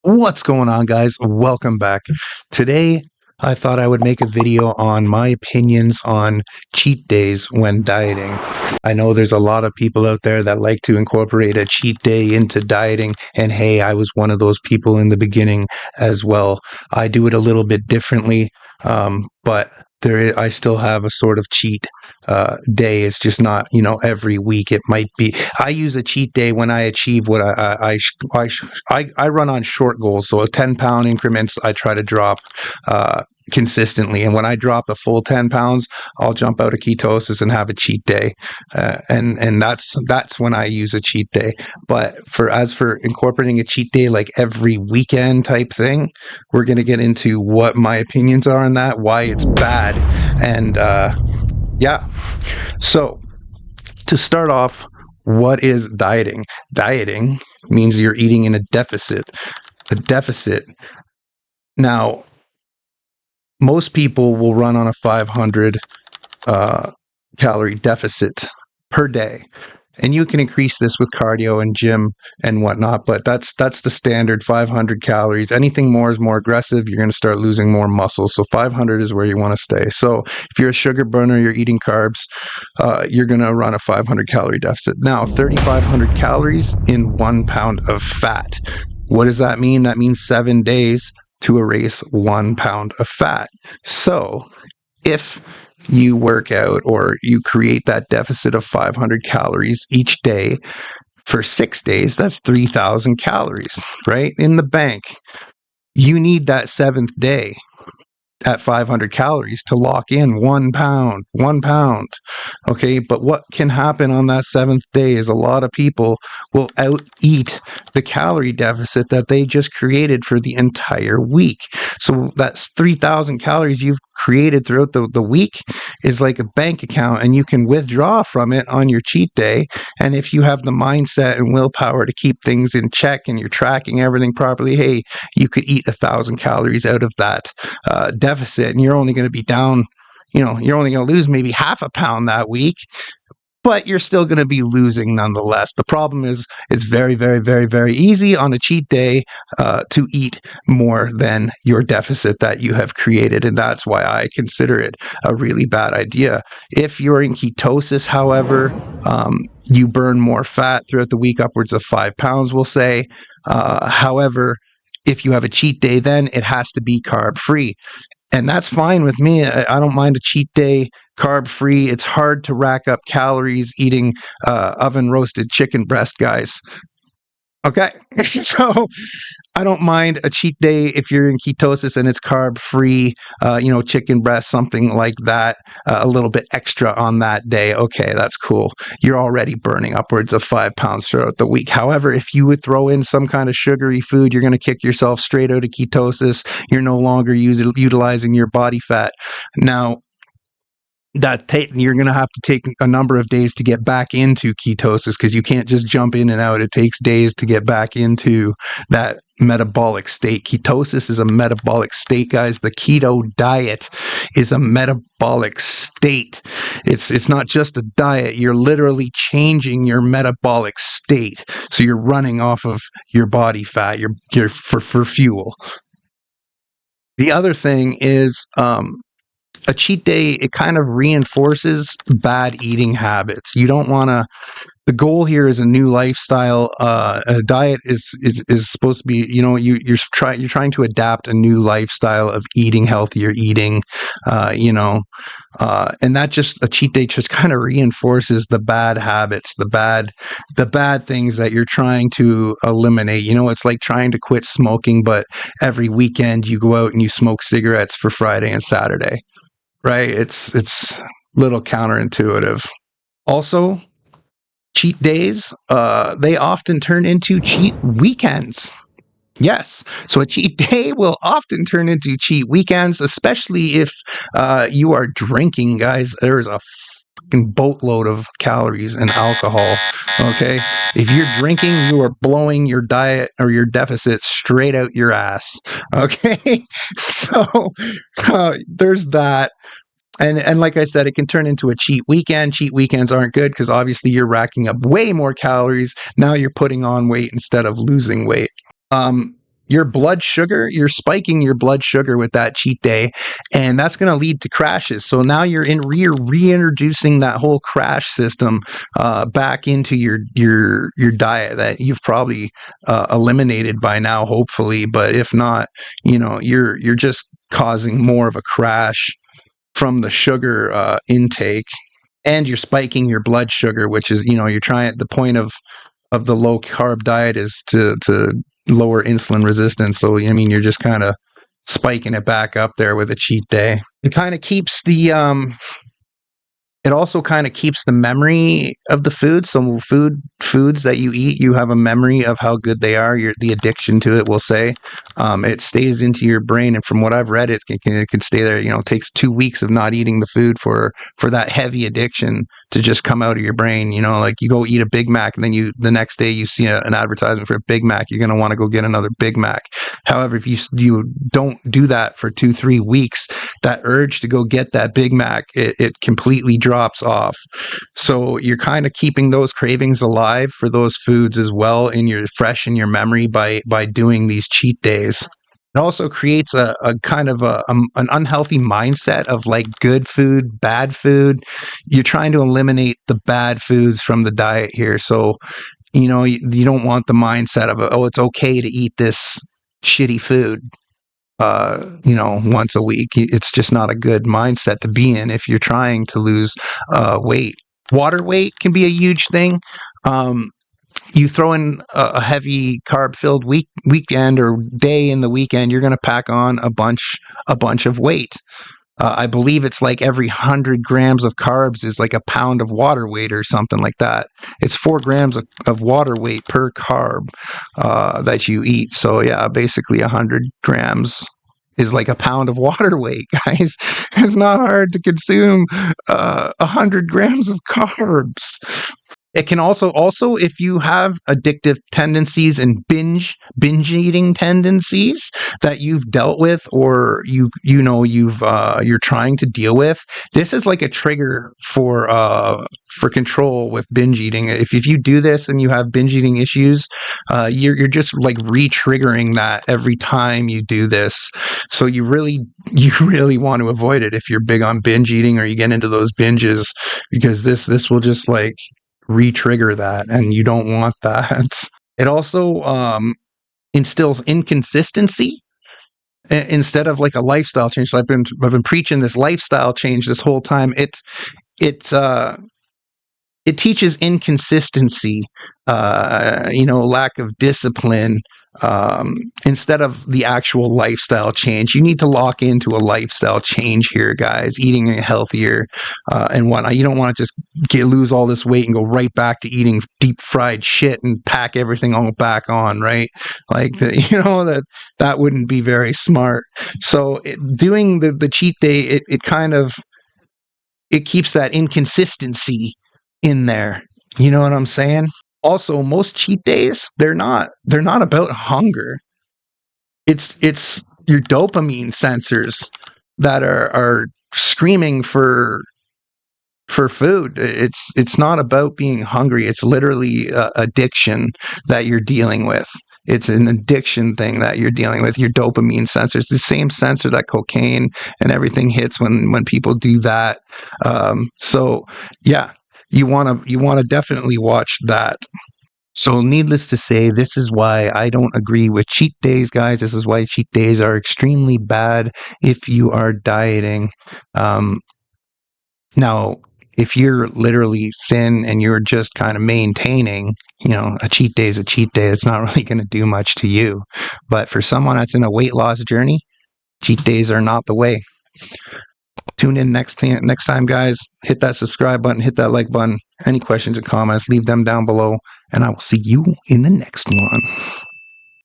What's going on, guys? Welcome back. Today, I thought I would make a video on my opinions on cheat days when dieting. I know there's a lot of people out there that like to incorporate a cheat day into dieting, and hey, I was one of those people in the beginning as well. I do it a little bit differently, but I still have a sort of cheat day. It's just not, every week. It might be. I use a cheat day when I achieve what I run on short goals. So 10-pound increments, I try to drop consistently. And when I drop a full 10 pounds, I'll jump out of ketosis and have a cheat day. And that's when I use a cheat day. But as for incorporating a cheat day like every weekend type thing, we're going to get into what my opinions are on that, why it's bad. And yeah. So to start off, what is dieting? Dieting means you're eating in a deficit. A deficit. Now, most people will run on a 500 calorie deficit per day. And you can increase this with cardio and gym and whatnot, but that's the standard 500 calories. Anything more is more aggressive. You're going to start losing more muscle. So 500 is where you want to stay. So if you're a sugar burner, you're eating carbs, you're going to run a 500 calorie deficit. Now, 3,500 calories in 1 pound of fat. What does that mean? That means 7 days to erase 1 pound of fat. So if you work out or you create that deficit of 500 calories each day for 6 days, that's 3,000 calories, right? In the bank. You need that 7th day at 500 calories to lock in 1 pound. Okay, but what can happen on that 7th day is a lot of people will out eat the calorie deficit that they just created for the entire week. So that's 3,000 calories you've created throughout the week is like a bank account, and you can withdraw from it on your cheat day. And if you have the mindset and willpower to keep things in check and you're tracking everything properly, hey, you could eat 1,000 calories out of that deficit, and you're only going to be down, you're only going to lose maybe half a pound that week, but you're still going to be losing nonetheless. The problem is it's very, very, very, very easy on a cheat day to eat more than your deficit that you have created. And that's why I consider it a really bad idea. If you're in ketosis, however, you burn more fat throughout the week, upwards of 5 pounds, we'll say. However, if you have a cheat day, then it has to be carb free. And that's fine with me. I don't mind a cheat day, carb free. It's hard to rack up calories eating oven roasted chicken breast, guys. Okay. So I don't mind a cheat day if you're in ketosis and it's carb free, chicken breast, something like that, a little bit extra on that day. Okay, that's cool. You're already burning upwards of 5 pounds throughout the week. However, if you would throw in some kind of sugary food, you're going to kick yourself straight out of ketosis. You're no longer utilizing your body fat. Now, you're going to have to take a number of days to get back into ketosis because you can't just jump in and out. It takes days to get back into that metabolic state. Ketosis is a metabolic state, guys. The keto diet is a metabolic state. It's not just a diet. You're literally changing your metabolic state. So you're running off of your body fat. You're for fuel. The other thing is a cheat day, it kind of reinforces bad eating habits. You don't want to. The goal here is a new lifestyle. A diet is supposed to be, you're trying to adapt a new lifestyle of eating healthier eating, and that just a cheat day just kind of reinforces the bad habits, the bad things that you're trying to eliminate. It's like trying to quit smoking, but every weekend you go out and you smoke cigarettes for Friday and Saturday. Right? It's a little counterintuitive. Also, cheat days, they often turn into cheat weekends. Yes. So a cheat day will often turn into cheat weekends, especially if you are drinking, guys. There's a fucking boatload of calories in alcohol. Okay. If you're drinking, you are blowing your diet or your deficit straight out your ass. Okay. So there's that. And like I said, it can turn into a cheat weekend. Cheat weekends aren't good because obviously you're racking up way more calories. Now you're putting on weight instead of losing weight. your blood sugar, you're spiking your blood sugar with that cheat day, and that's going to lead to crashes. So now you're reintroducing that whole crash system back into your diet that you've probably eliminated by now, hopefully. But if not, you're just causing more of a crash from the sugar intake, and you're spiking your blood sugar, which is, you're trying, the point of the low carb diet is to lower insulin resistance. So I mean, you're just kind of spiking it back up there with a cheat day. It kind of keeps it also kind of keeps the memory of the food. So foods that you eat, you have a memory of how good they are. The addiction to it, we'll say, it stays into your brain. And from what I've read, it can stay there. It takes 2 weeks of not eating the food for that heavy addiction to just come out of your brain. Like you go eat a Big Mac, and then the next day you see an advertisement for a Big Mac, you're going to want to go get another Big Mac. However, if you don't do that for 2-3 weeks, that urge to go get that Big Mac, it completely drops off. So you're kind of keeping those cravings alive for those foods as well, fresh in your memory by doing these cheat days. It also creates a kind of an unhealthy mindset of like good food, bad food. You're trying to eliminate the bad foods from the diet here. So, you don't want the mindset of, oh, it's okay to eat this shitty food once a week. It's just not a good mindset to be in if you're trying to lose weight. Water weight can be a huge thing. You throw in a heavy carb filled weekend or day in the weekend, you're going to pack on a bunch of weight. I believe it's like every 100 grams of carbs is like a pound of water weight or something like that. It's 4 grams of water weight per carb that you eat. So yeah, basically 100 grams is like a pound of water weight, guys. It's not hard to consume 100 grams of carbs. It can also if you have addictive tendencies and binge eating tendencies that you've dealt with, or you're trying to deal with, this is like a trigger for control with binge eating. If you do this and you have binge eating issues, you're just like re-triggering that every time you do this. So you really want to avoid it if you're big on binge eating or you get into those binges, because this will just like re-trigger that, and you don't want that. It also instills inconsistency instead of like a lifestyle change. So I've been preaching this lifestyle change this whole time. It teaches inconsistency, lack of discipline, instead of the actual lifestyle change. You need to lock into a lifestyle change here, guys. Eating healthier and whatnot. You don't want to just lose all this weight and go right back to eating deep fried shit and pack everything all back on, right? Like that wouldn't be very smart. So doing the cheat day, it kind of keeps that inconsistency in there. You know what I'm saying? Also, most cheat days, they're not about hunger. It's your dopamine sensors that are screaming for food. It's not about being hungry. It's literally addiction that you're dealing with. It's an addiction thing that you're dealing with. Your dopamine sensor. It's the same sensor that cocaine and everything hits when people do that. So yeah, you want to definitely watch that. So needless to say, this is why I don't agree with cheat days, guys. This is why cheat days are extremely bad if you are dieting. Now, if you're literally thin and you're just kind of maintaining, a cheat day is a cheat day. It's not really going to do much to you. But for someone that's in a weight loss journey, cheat days are not the way. Tune in next time, guys. Hit that subscribe button, hit that like button. Any questions or comments, leave them down below, and I will see you in the next one.